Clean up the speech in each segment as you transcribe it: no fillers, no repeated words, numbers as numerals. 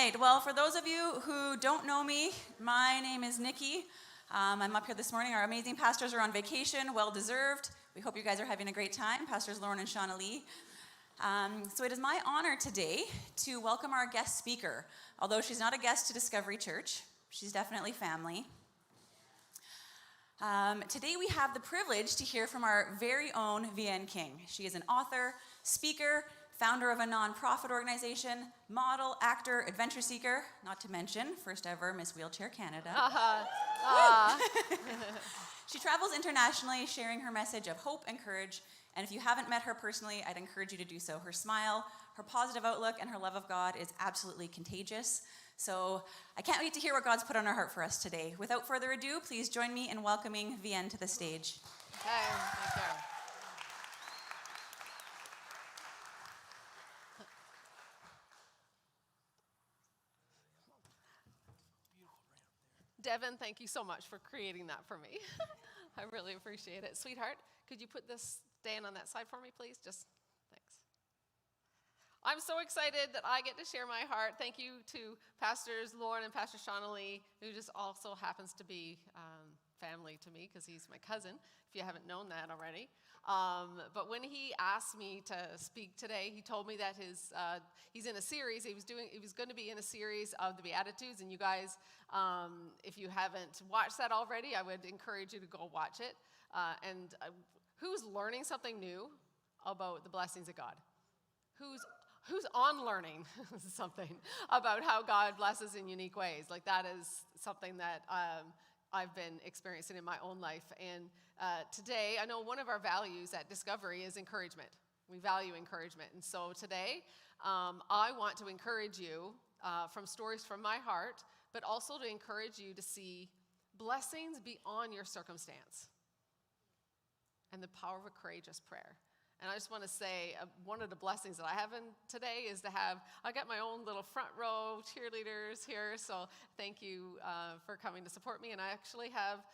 right. Well, for those of you who don't know me, my name is Nikki. I'm up here this morning. Our amazing pastors are on vacation, well deserved. We hope you guys are having a great time, Pastors Lauren and Shauna Lee. So it is my honor today to welcome our guest speaker. Although she's not a guest to Discovery Church, she's definitely family. Today we have the privilege to hear from our very own Vian King. She is an author, speaker, founder of a nonprofit organization, model, actor, adventure seeker, not to mention first ever Miss Wheelchair Canada. She travels internationally sharing her message of hope and courage, and if you haven't met her personally, I'd encourage you to do so. Her smile, her positive outlook, and her love of God is absolutely contagious. So I can't wait to hear what God's put on her heart for us today. Without further ado, please join me in welcoming Vian to the stage. Okay, thank you. Devin, thank you so much for creating that for me. I really appreciate it. Sweetheart, could you put this stand on that side for me, please? Just thanks. I'm so excited that I get to share my heart. Thank you to Pastors Lauren and Pastor Shauna Lee, who just also happens to be family to me because he's my cousin, if you haven't known that already. But when he asked me to speak today, he told me that he's in a series. He was going to be in a series of the Beatitudes, and you guys, if you haven't watched that already, I would encourage you to go watch it. And who's learning something new about the blessings of God? Who's on learning something about how God blesses in unique ways? Like that is something that I've been experiencing in my own life. And today, I know one of our values at Discovery is encouragement. We value encouragement. And so today, I want to encourage you from stories from my heart, but also to encourage you to see blessings beyond your circumstance and the power of a courageous prayer. And I just want to say one of the blessings that I have in today is I got my own little front row cheerleaders here, so thank you for coming to support me. And I actually have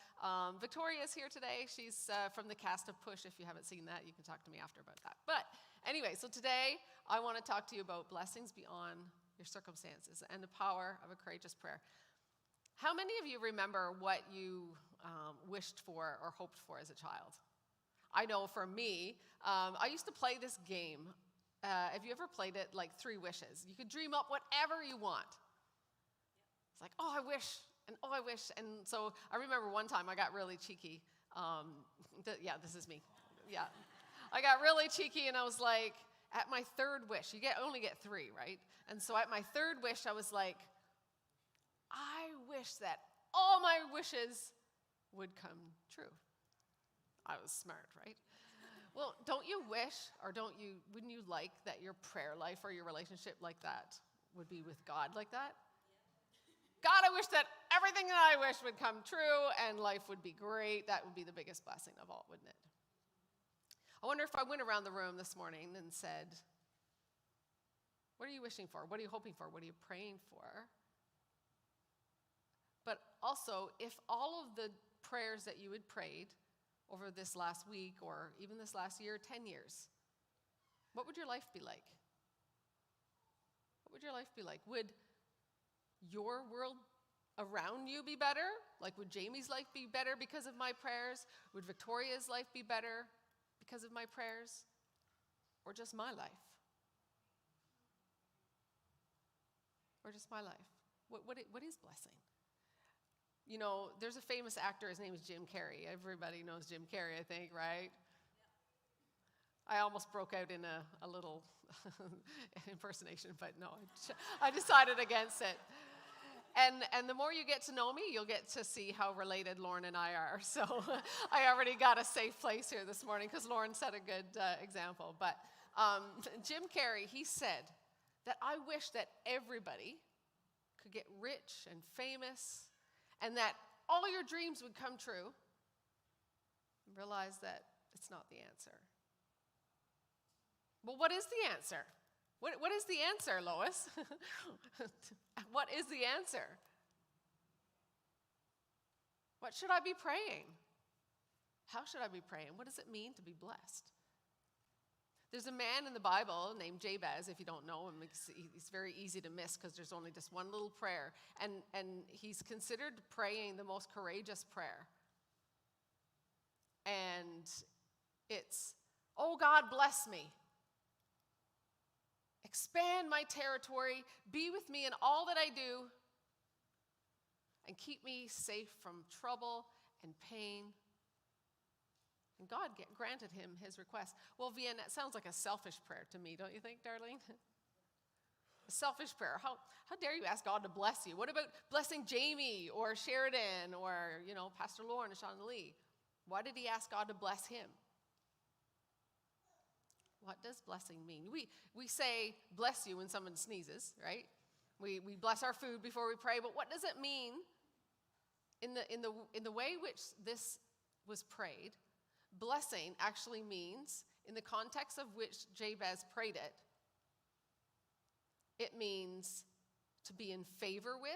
Victoria's here today. She's from the cast of Push. If you haven't seen that, you can talk to me after about that. But anyway, so today I want to talk to you about blessings beyond your circumstances and the power of a courageous prayer. How many of you remember what you wished for or hoped for as a child? I know for me, I used to play this game. Have you ever played it, like 3 wishes? You could dream up whatever you want. It's like, oh, I wish, and oh, I wish. And so I remember one time I got really cheeky. This is me. Yeah. I got really cheeky, and I was like, at my 3rd wish, you only get 3, right? And so at my 3rd wish, I was like, I wish that all my wishes would come true. I was smart, right? Well, don't you wish, or wouldn't you like that your prayer life or your relationship like that would be with God like that? God, I wish that everything that I wish would come true and life would be great. That would be the biggest blessing of all, wouldn't it? I wonder if I went around the room this morning and said, what are you wishing for? What are you hoping for? What are you praying for? But also, if all of the prayers that you had prayed over this last week or even this last year, 10 years, what would your life be like? What would your life be like? Would your world around you be better? Like, would Jamie's life be better because of my prayers? Would Victoria's life be better because of my prayers? Or just my life? Or just my life? What is blessing? You know, there's a famous actor, his name is Jim Carrey. Everybody knows Jim Carrey, I think, right? I almost broke out in a little impersonation, but no, I decided against it. And the more you get to know me, you'll get to see how related Lauren and I are. So I already got a safe place here this morning because Lauren set a good example. But Jim Carrey, he said that I wish that everybody could get rich and famous and that all your dreams would come true, and realize that it's not the answer. Well, what is the answer? What is the answer, Lois? What is the answer? What should I be praying? How should I be praying? What does it mean to be blessed? There's a man in the Bible named Jabez, if you don't know him. He's very easy to miss because there's only just one little prayer. And he's considered praying the most courageous prayer. And it's, oh God, bless me. Expand my territory. Be with me in all that I do. And keep me safe from trouble and pain. And God granted him his request. Well, Vienna, that sounds like a selfish prayer to me, don't you think, Darlene? A selfish prayer. How dare you ask God to bless you? What about blessing Jamie or Sheridan or, Pastor Lauren and Sean Lee? Why did he ask God to bless him? What does blessing mean? We say bless you when someone sneezes, right? We bless our food before we pray, but what does it mean in the way which this was prayed? Blessing actually means, in the context of which Jabez prayed it, it means to be in favor with,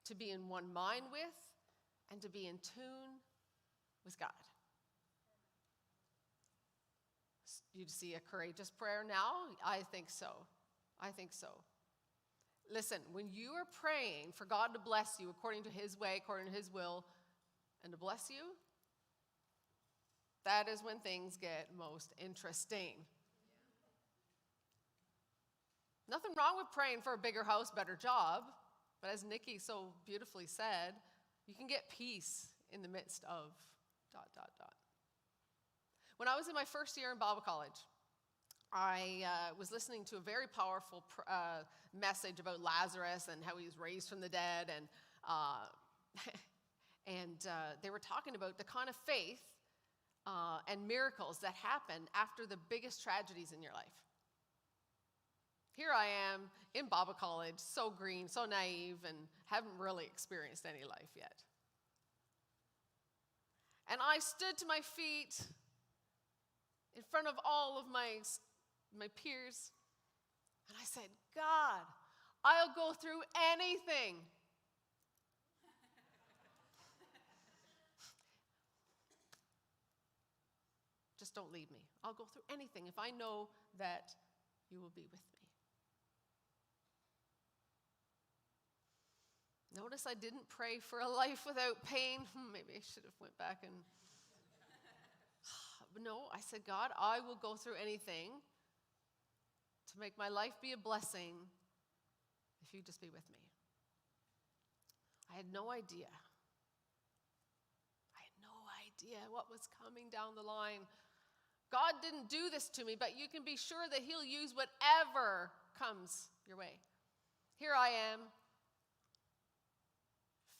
to be in one mind with, and to be in tune with God. You see a courageous prayer now? I think so. Listen, when you are praying for God to bless you according to his way, according to his will, and to bless you, that is when things get most interesting. Nothing wrong with praying for a bigger house, better job, but as Nikki so beautifully said, you can get peace in the midst of ... When I was in my first year in Bible college, I was listening to a very powerful message about Lazarus and how he was raised from the dead, and they were talking about the kind of faith and miracles that happen after the biggest tragedies in your life. Here I am in Bible college, so green, so naive, and haven't really experienced any life yet. And I stood to my feet in front of all of my peers, and I said, God, I'll go through anything. Just don't leave me. I'll go through anything if I know that you will be with me. Notice I didn't pray for a life without pain. Maybe I should have went back and... No, I said, God, I will go through anything to make my life be a blessing if you just be with me. I had no idea what was coming down the line. God didn't do this to me, but you can be sure that he'll use whatever comes your way. Here I am,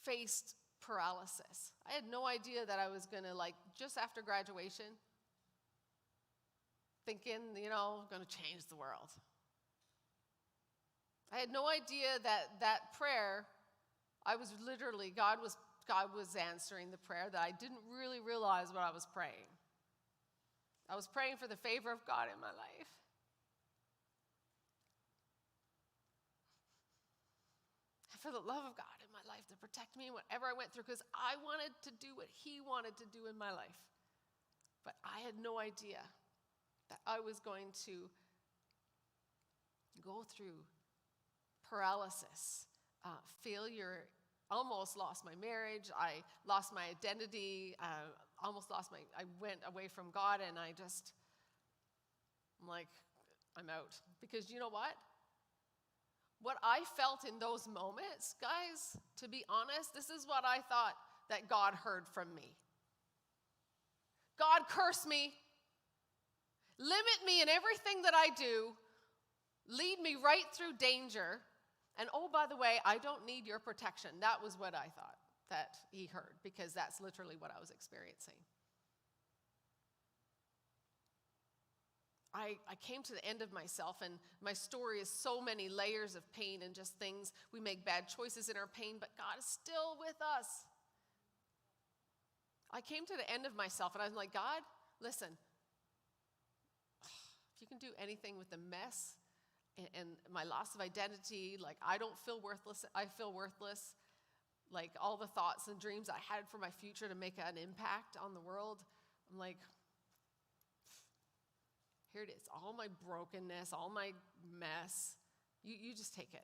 faced paralysis. I had no idea that I was going to, just after graduation, thinking, going to change the world. I had no idea that prayer, God was answering the prayer, that I didn't really realize what I was praying. I was praying for the favor of God in my life. And for the love of God in my life to protect me whatever I went through, because I wanted to do what he wanted to do in my life. But I had no idea that I was going to go through paralysis, failure, almost lost my marriage, I lost my identity, I went away from God, and I'm like, I'm out. Because you know what? What I felt in those moments, guys, to be honest, this is what I thought that God heard from me. God, curse me. Limit me in everything that I do. Lead me right through danger. And oh, by the way, I don't need your protection. That was what I thought that he heard, because that's literally what I was experiencing. I came to the end of myself, and my story is so many layers of pain and just things. We make bad choices in our pain, but God is still with us. I came to the end of myself, and I was like, God, listen, if you can do anything with the mess and my loss of identity, I don't feel worthless. I feel worthless. All the thoughts and dreams I had for my future to make an impact on the world, I'm like, Here it is, all my brokenness, all my mess. You just take it.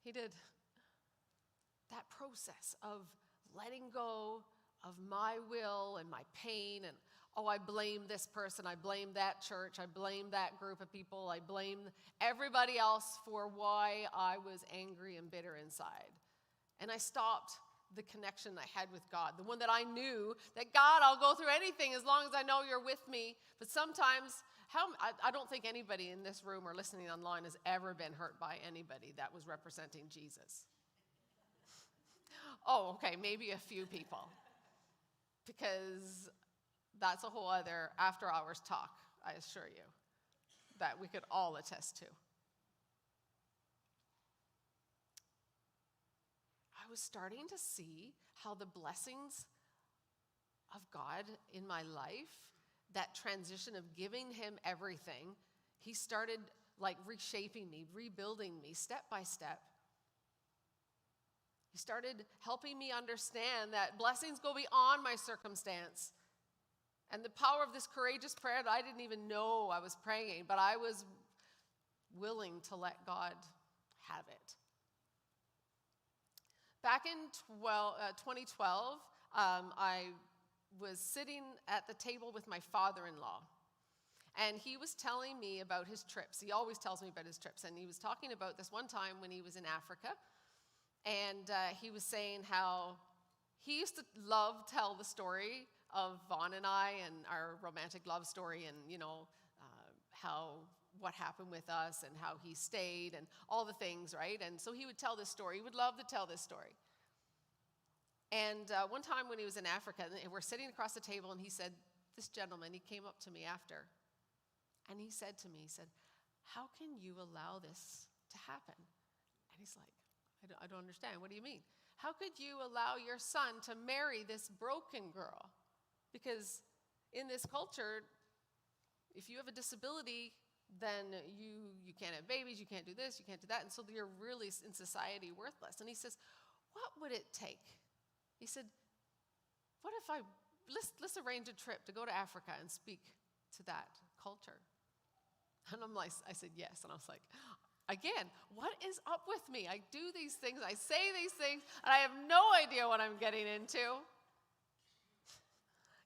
He did. That process of letting go of my will and my pain and, oh, I blame this person, I blame that church, I blame that group of people, I blame everybody else for why I was angry and bitter inside. And I stopped the connection I had with God, the one that I knew that, God, I'll go through anything as long as I know you're with me. But sometimes, I don't think anybody in this room or listening online has ever been hurt by anybody that was representing Jesus. Oh, okay, maybe a few people. Because that's a whole other after-hours talk, I assure you, that we could all attest to. I was starting to see how the blessings of God in my life, that transition of giving him everything, he started like reshaping me, rebuilding me step by step. He started helping me understand that blessings go beyond my circumstance. And the power of this courageous prayer that I didn't even know I was praying, but I was willing to let God have it. Back in 2012, I was sitting at the table with my father-in-law, and he was telling me about his trips. He always tells me about his trips, and he was talking about this one time when he was in Africa, and he was saying how he used to tell the story of Vaughn and I and our romantic love story, and what happened with us and how he stayed and all the things, right? And so he would tell this story. He would love to tell this story. And one time when he was in Africa, and we're sitting across the table, and he said, this gentleman, he came up to me after, and he said to me, he said, how can you allow this to happen? And he's like, I don't understand. What do you mean? How could you allow your son to marry this broken girl? Because in this culture, if you have a disability, then you can't have babies, you can't do this, you can't do that, and so you're really in society worthless. And he says, what would it take? He said, what if let's arrange a trip to go to Africa and speak to that culture? And I said yes, and I was like, again, what is up with me? I do these things, I say these things, and I have no idea what I'm getting into.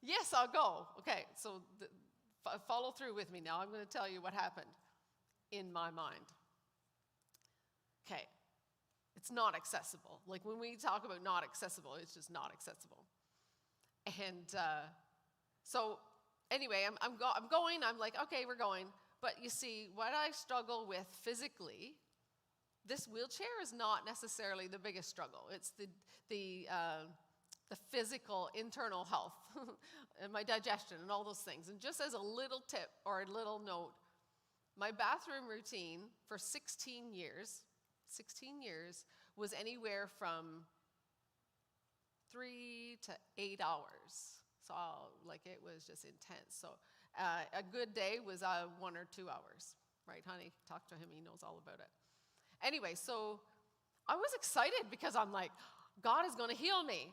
Yes, I'll go. Okay, so follow through with me now. I'm going to tell you what happened in my mind. Okay, it's not accessible. Like when we talk about not accessible, it's just not accessible. And so anyway, I'm going. I'm like, okay, we're going. But you see, what I struggle with physically, this wheelchair is not necessarily the biggest struggle. It's the physical, internal health, and my digestion and all those things. And just as a little tip or a little note, my bathroom routine for 16 years was anywhere from 3 to 8 hours. So it was just intense. So a good day was 1 or 2 hours, right, honey? Talk to him, he knows all about it. Anyway, so I was excited because I'm like, God is going to heal me.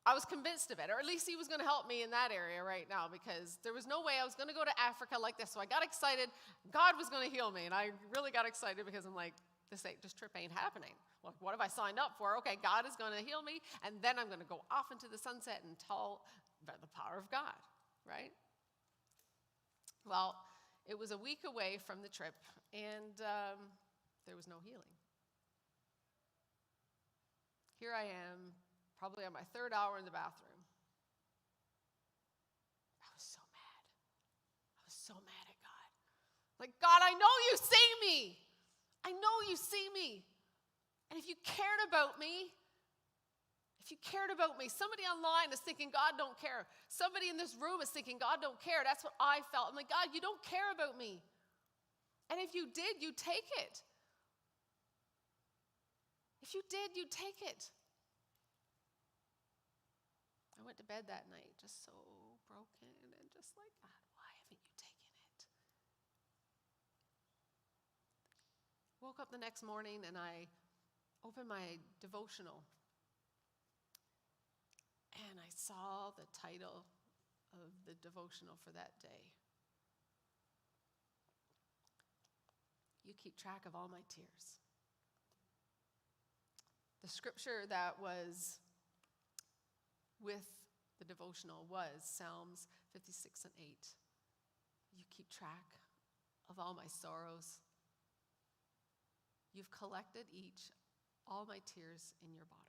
I was convinced of it, or at least he was going to help me in that area right now, because there was no way I was going to go to Africa like this. So I got excited. God was going to heal me, and I really got excited because I'm like, this trip ain't happening. Well, what have I signed up for? Okay, God is going to heal me, and then I'm going to go off into the sunset and tell about the power of God, right? Well, it was a week away from the trip, and there was no healing. Here I am, probably on my 3rd hour in the bathroom. I was so mad. I was so mad at God. Like, God, I know you see me. I know you see me. And if you cared about me, somebody online is thinking God don't care. Somebody in this room is thinking God don't care. That's what I felt. I'm like, God, you don't care about me. And if you did, you take it. If you did, you take it. I went to bed that night just so broken and just like, God, why haven't you taken it? Woke up the next morning and I opened my devotional. And I saw the title of the devotional for that day. You keep track of all my tears. The scripture that was with the devotional was Psalms 56 and 8. You keep track of all my sorrows. You've collected all my tears in your bottle.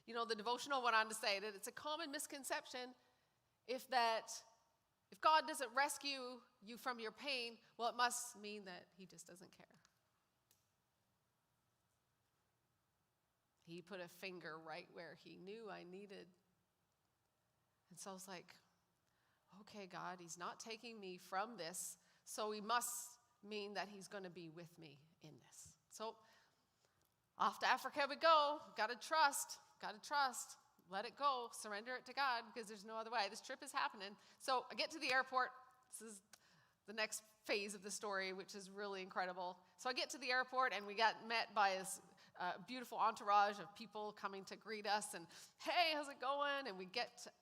You know, the devotional went on to say that it's a common misconception if God doesn't rescue you from your pain, well, it must mean that he just doesn't care. He put a finger right where he knew I needed. And so I was like, okay, God, he's not taking me from this, so he must mean that he's going to be with me in this. So off to Africa we go. Got to trust. Let it go. Surrender it to God, because there's no other way. This trip is happening. So I get to the airport. This is the next phase of the story, which is really incredible. So I get to the airport, and we got met by this beautiful entourage of people coming to greet us. And, hey, how's it going? And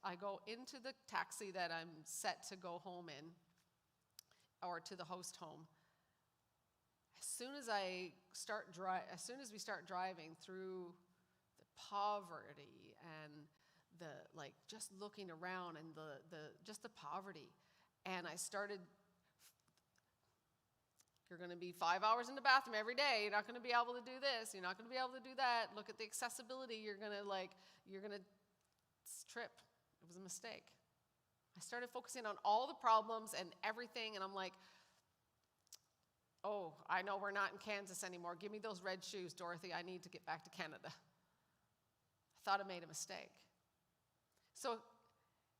I go into the taxi that I'm set to go home in, or to the host home. As soon as we start driving through the poverty and just looking around and just the poverty, and I started, you're going to be 5 hours in the bathroom every day. You're not going to be able to do this. You're not going to be able to do that. Look at the accessibility. You're going to trip. It was a mistake. I started focusing on all the problems and everything, and I'm like, oh, I know we're not in Kansas anymore. Give me those red shoes, Dorothy. I need to get back to Canada. I thought I made a mistake. So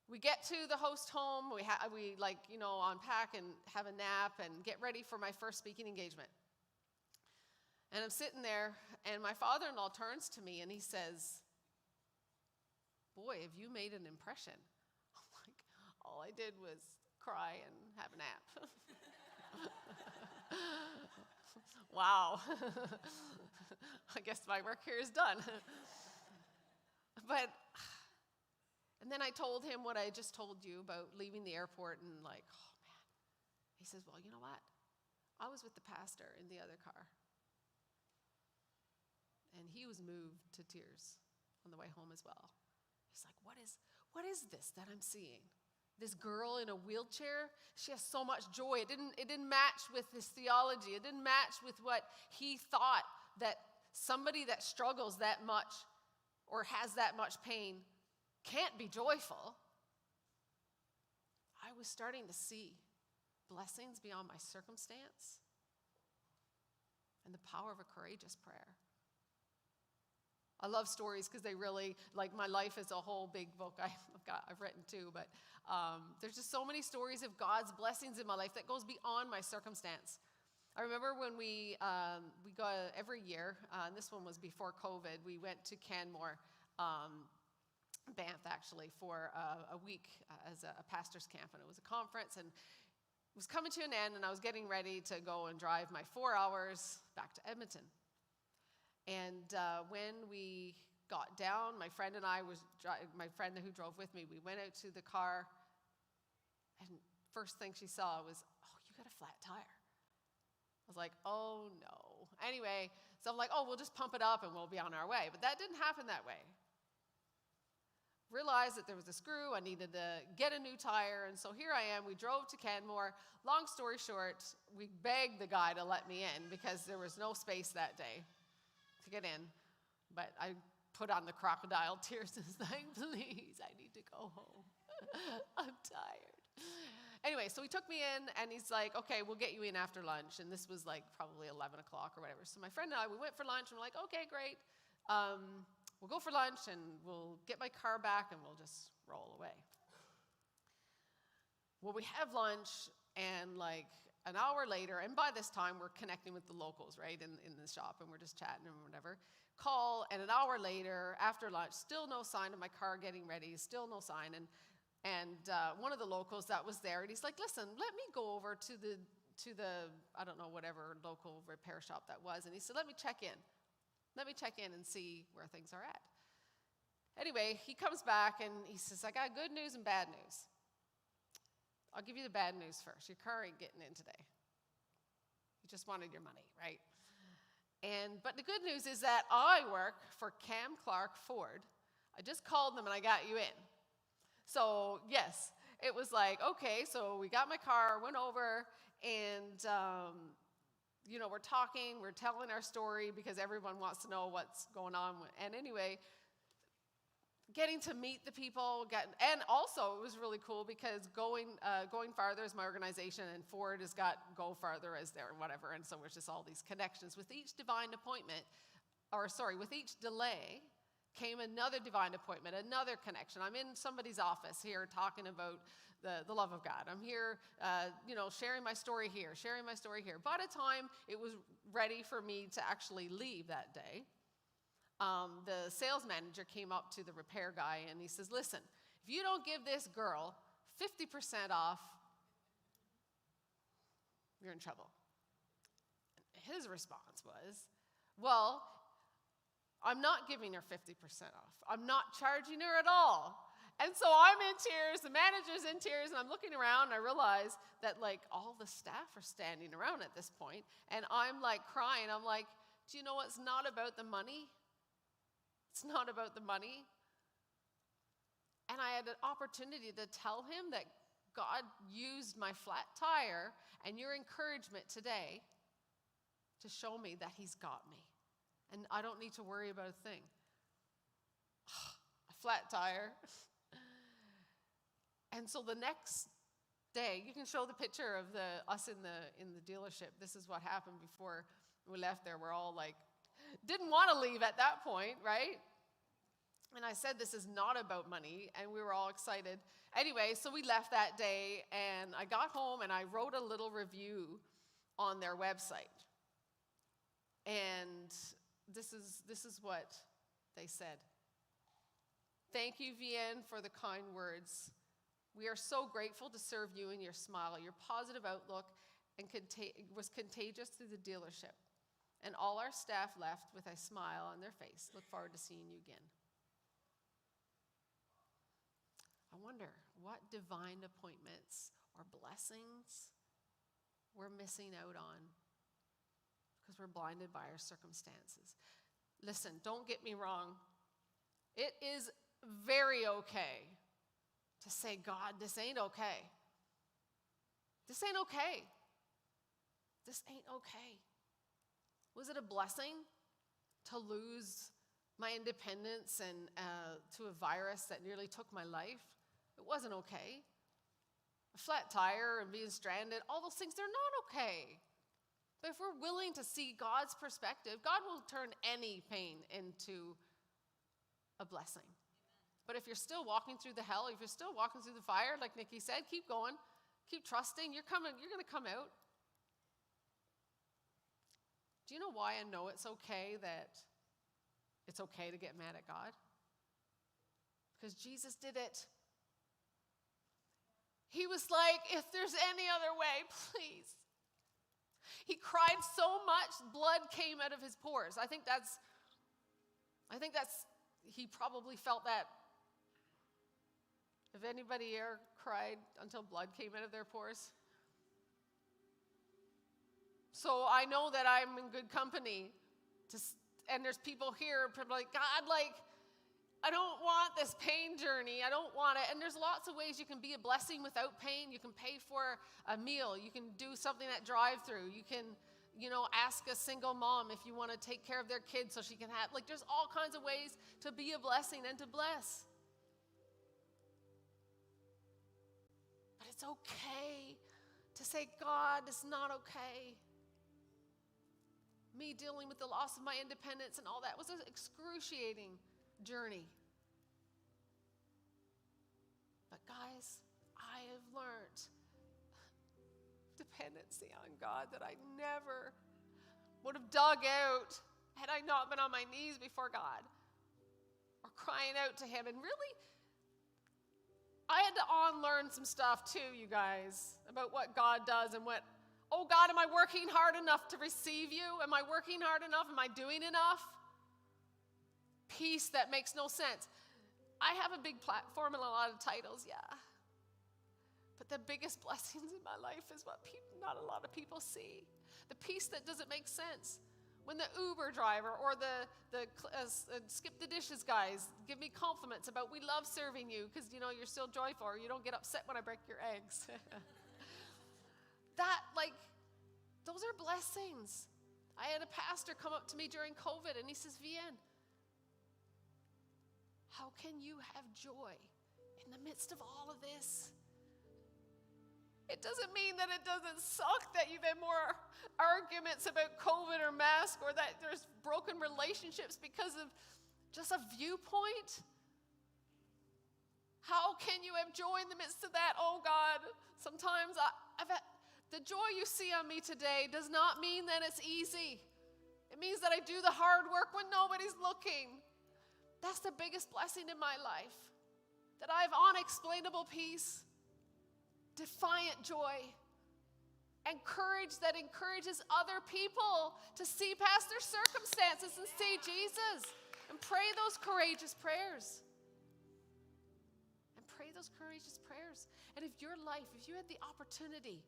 we get to the host home. We unpack and have a nap and get ready for my first speaking engagement. And I'm sitting there, and my father-in-law turns to me, and he says, boy, have you made an impression. I'm like, all I did was cry and have a nap. Wow. I guess my work here is done. And then I told him what I just told you about leaving the airport, and oh man. He says, well, you know what? I was with the pastor in the other car. And he was moved to tears on the way home as well. He's like, what is this that I'm seeing? This girl in a wheelchair, she has so much joy. It didn't match with his theology. It didn't match with what he thought, that somebody that struggles that much or has that much pain can't be joyful. I was starting to see blessings beyond my circumstance and the power of a courageous prayer. I love stories because they really, my life is a whole big book I've written too, but there's just so many stories of God's blessings in my life that goes beyond my circumstance. I remember when we go every year, and this one was before COVID, we went to Canmore, Banff actually, for a week as a pastor's camp, and it was a conference, and it was coming to an end, and I was getting ready to go and drive my 4 hours back to Edmonton. And when we got down, my friend and my friend who drove with me, we went out to the car, and first thing she saw was, oh, you got a flat tire. I was like, oh no. Anyway, so I'm like, oh, we'll just pump it up and we'll be on our way. But that didn't happen that way. Realized that there was a screw. I needed to get a new tire. And so here I am. We drove to Canmore. Long story short, we begged the guy to let me in because there was no space that day to get in. But I put on the crocodile tears and was like, please, I need to go home. I'm tired. Anyway, so he took me in, and he's like, okay, we'll get you in after lunch. And this was probably 11 o'clock or whatever. So my friend and I, we went for lunch, and we're like, okay, great. We'll go for lunch, and we'll get my car back, and we'll just roll away. Well, we have lunch, and an hour later, and by this time, we're connecting with the locals, right, in the shop, and we're just chatting and whatever. Call, and an hour later, after lunch, still no sign of my car getting ready, still no sign. And one of the locals that was there, and he's like, listen, let me go over to the I don't know, whatever local repair shop that was. And he said, let me check in. Let me check in and see where things are at. Anyway, he comes back and he says, I got good news and bad news. I'll give you the bad news first. Your car ain't getting in today. You just wanted your money, right? But the good news is that I work for Cam Clark Ford. I just called them and I got you in. So yes, it was like, okay, so we got my car, went over, and we're talking, we're telling our story because everyone wants to know what's going on. And anyway, getting to meet the people, and also it was really cool because Going Farther is my organization, and Ford has got Go Farther as their whatever, and so there's just all these connections. With each divine appointment, with each delay came another divine appointment, another connection. I'm in somebody's office here talking about the love of God. I'm here, sharing my story here, sharing my story here. By the time it was ready for me to actually leave that day, the sales manager came up to the repair guy and he says, listen, if you don't give this girl 50% off, you're in trouble. His response was, well, I'm not giving her 50% off. I'm not charging her at all. And so I'm in tears, the manager's in tears, and I'm looking around and I realize that all the staff are standing around at this point, and I'm crying. I'm like, do you know what? It's not about the money. It's not about the money. And I had an opportunity to tell him that God used my flat tire and your encouragement today to show me that he's got me. And I don't need to worry about a thing. A flat tire. And so the next day, you can show the picture of us in the dealership. This is what happened before we left there. We're all didn't want to leave at that point, right? And I said, this is not about money, and we were all excited. Anyway, so we left that day, and I got home, and I wrote a little review on their website. And this is what they said. Thank you, Vienne, for the kind words. We are so grateful to serve you and your smile. Your positive outlook was contagious through the dealership. And all our staff left with a smile on their face. Look forward to seeing you again. I wonder what divine appointments or blessings we're missing out on because we're blinded by our circumstances. Listen, don't get me wrong. It is very okay to say, God, this ain't okay. This ain't okay. This ain't okay. Was it a blessing to lose my independence and to a virus that nearly took my life? It wasn't okay. A flat tire and being stranded, all those things, they're not okay. But if we're willing to see God's perspective, God will turn any pain into a blessing. But if you're still walking through the hell, if you're still walking through the fire, like Nikki said, keep going, keep trusting, you're going to come out. Do you know why I know it's okay to get mad at God? Because Jesus did it. He was like, if there's any other way, please. He cried so much, blood came out of his pores. I think that's, he probably felt that. If anybody here cried until blood came out of their pores? So I know that I'm in good company. And there's people here, people like, God, I don't want this pain journey. I don't want it. And there's lots of ways you can be a blessing without pain. You can pay for a meal. You can do something at drive-through. You can, ask a single mom if you want to take care of their kids so she can have, there's all kinds of ways to be a blessing and to bless. But it's okay to say, God, it's not okay. Me dealing with the loss of my independence and all that was an excruciating journey. But guys, I have learned dependency on God that I never would have dug out had I not been on my knees before God or crying out to him. And really, I had to unlearn some stuff too, you guys, about what God does and what, oh God, am I working hard enough to receive you? Am I working hard enough? Am I doing enough? Peace that makes no sense. I have a big platform and a lot of titles, yeah. But the biggest blessings in my life is what not a lot of people see. The piece that doesn't make sense. When the Uber driver or the skip the dishes guys give me compliments about we love serving you because you're still joyful, or you don't get upset when I break your eggs. Those are blessings. I had a pastor come up to me during COVID and he says, Vian, how can you have joy in the midst of all of this? It doesn't mean that it doesn't suck that you've had more arguments about COVID or mask, or that there's broken relationships because of just a viewpoint. How can you have joy in the midst of that? Oh God, sometimes the joy you see on me today does not mean that it's easy. It means that I do the hard work when nobody's looking. That's the biggest blessing in my life, that I have unexplainable peace, defiant joy, and courage that encourages other people to see past their circumstances and see Jesus and pray those courageous prayers. And if you had the opportunity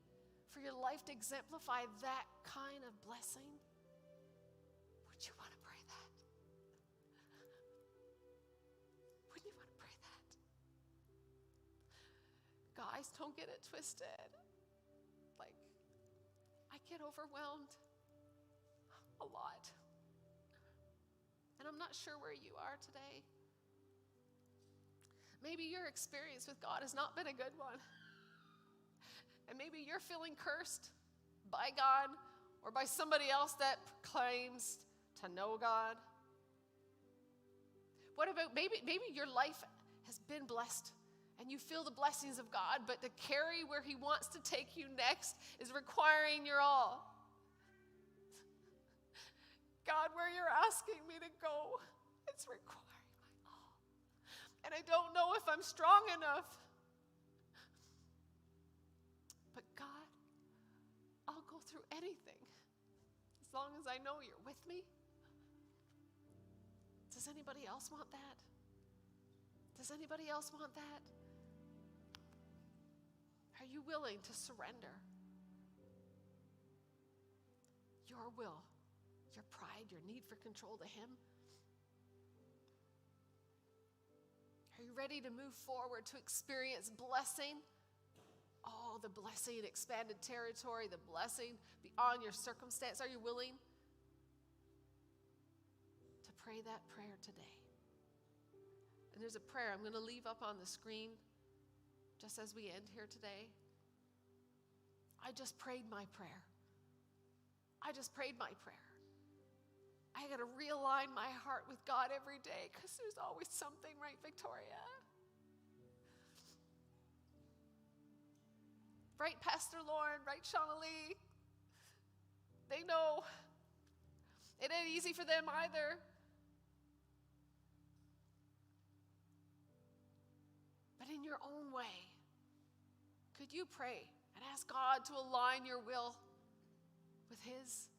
for your life to exemplify that kind of blessing, would you want to pray that? Wouldn't you want to pray that? Guys, don't get it twisted. I get overwhelmed a lot. And I'm not sure where you are today. Maybe your experience with God has not been a good one. And maybe you're feeling cursed by God or by somebody else that claims to know God. What about maybe your life has been blessed and you feel the blessings of God, but to carry where he wants to take you next is requiring your all. God, where you're asking me to go, it's requiring my all. And I don't know if I'm strong enough. But God, I'll go through anything as long as I know you're with me. Does anybody else want that? Does anybody else want that? Are you willing to surrender your will, your pride, your need for control to him? Are you ready to move forward to experience blessing? Oh, the blessing, expanded territory, the blessing beyond your circumstance. Are you willing to pray that prayer today? And there's a prayer I'm going to leave up on the screen just as we end here today. I just prayed my prayer. I got to realign my heart with God every day because there's always something, right, Victoria? Right, Pastor Lauren, right, Shauna Lee? They know it ain't easy for them either. But in your own way, could you pray and ask God to align your will with his?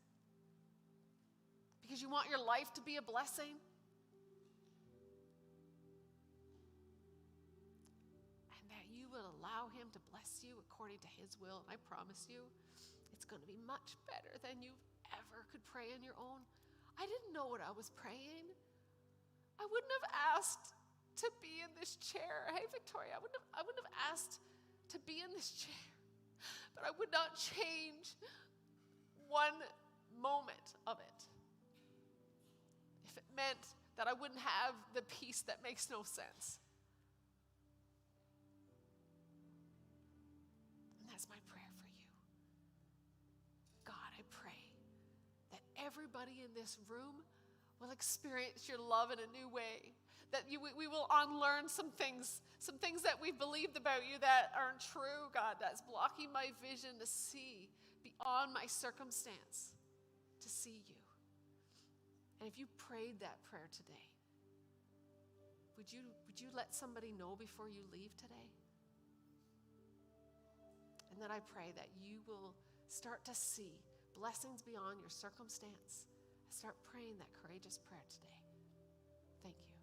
Because you want your life to be a blessing. And that you will allow him to bless you according to his will. And I promise you, it's going to be much better than you ever could pray on your own. I didn't know what I was praying. I wouldn't have asked to be in this chair. Hey, Victoria, I wouldn't have asked to be in this chair. But I would not change one moment of it if it meant that I wouldn't have the peace that makes no sense. And that's my prayer for you. God, I pray that everybody in this room will experience your love in a new way. That we will unlearn some things that we've believed about you that aren't true, God, that's blocking my vision to see beyond my circumstance, to see you. And if you prayed that prayer today, would you let somebody know before you leave today? And then I pray that you will start to see blessings beyond your circumstance. Start praying that courageous prayer today. Thank you.